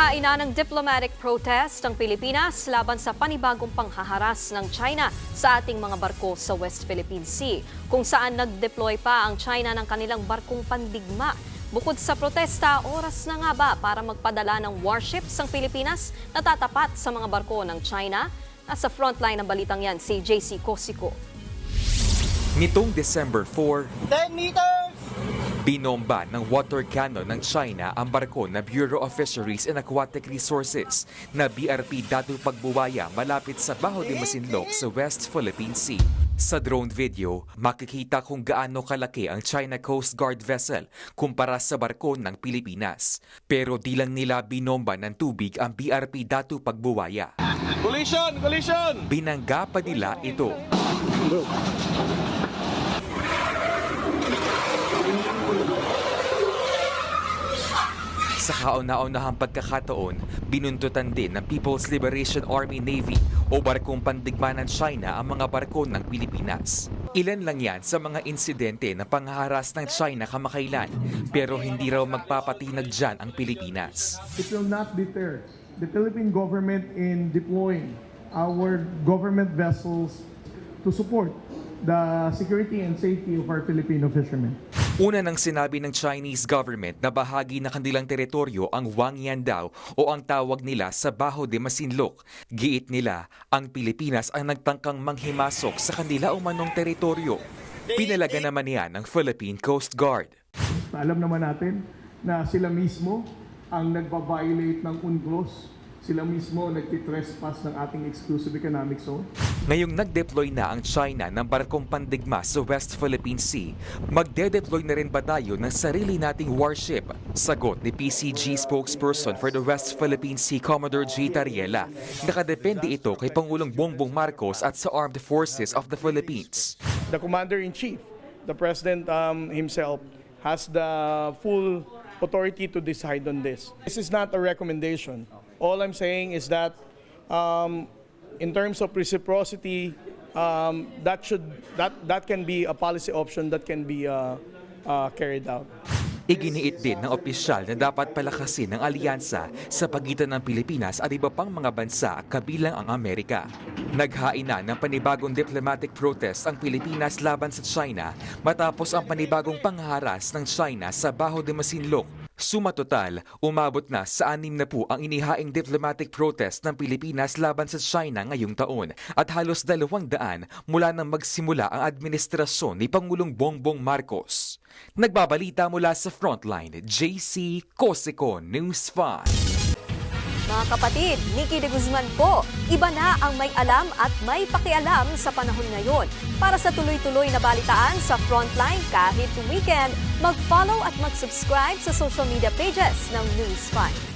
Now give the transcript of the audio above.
Naghain na ng diplomatic protest ang Pilipinas laban sa panibagong panghaharas ng China sa ating mga barko sa West Philippine Sea, kung saan nag-deploy pa ang China ng kanilang barkong pandigma. Bukod sa protesta, oras na nga ba para magpadala ng warships ang Pilipinas na tatapat sa mga barko ng China? Nasa frontline ng balitang yan si JC Cosico. Nitong December 4, 10 meters! binomba ng water cannon ng China ang barko na Bureau of Fisheries and Aquatic Resources na BRP Datu Pagbuwaya malapit sa Baho de Masinloc sa West Philippine Sea. Sa drone video, makikita kung gaano kalaki ang China Coast Guard vessel kumpara sa barko ng Pilipinas. Pero di lang nila binomba ng tubig ang BRP Datu Pagbuwaya. Collision! Collision! Binangga pa nila ito. Sa kauna-unahang pagkakataon, binuntutan din ng People's Liberation Army Navy o barkong pandigma ng China ang mga barko ng Pilipinas. Ilan lang yan sa mga insidente na panghaharas ng China kamakailan, pero hindi raw magpapatinag dyan ang Pilipinas. It will not deter the Philippine government in deploying our government vessels to support the security and safety of our Filipino fishermen. Una nang sinabi ng Chinese government na bahagi na kanilang teritoryo ang Wangyan daw o ang tawag nila sa Baho de Masinloc. Giit nila, ang Pilipinas ang nagtangkang manghimasok sa kanila umanong teritoryo. Pinalaga naman niya ng Philippine Coast Guard. Alam naman natin na sila mismo ang nagbabiolate ng UNCLOS. Sila mismo nagtitrespass ng ating exclusive economic zone. Ngayong nag-deploy na ang China ng barkong pandigma sa West Philippine Sea, magde-deploy na rin ba tayo ng sarili nating warship? Sagot ni PCG spokesperson for the West Philippine Sea, Commodore G. Tariela. Nakadepende ito kay Pangulong Bongbong Marcos at sa Armed Forces of the Philippines. The Commander-in-Chief, the President himself, has the full authority to decide on this. This is not a recommendation. All I'm saying is that in terms of reciprocity, that can be a policy option that can be carried out. Iginiit din ng opisyal na dapat palakasin ang alyansa sa pagitan ng Pilipinas at iba pang mga bansa kabilang ang Amerika. Naghain na ng panibagong diplomatic protest ang Pilipinas laban sa China matapos ang panibagong panghaharas ng China sa Baho de Masinloc. Sumatotal, umabot na sa 6 na po ang inihaing diplomatic protest ng Pilipinas laban sa China ngayong taon at halos 200 mula nang magsimula ang administrasyon ni Pangulong Bongbong Marcos. Nagbabalita mula sa Frontline, JC Cosico, News 5. Mga kapatid, Nikki de Guzman po. Iba na ang may alam at may pakialam sa panahon ngayon. Para sa tuloy-tuloy na balitaan sa Frontline kahit weekend, mag-follow at mag-subscribe sa social media pages ng News 5.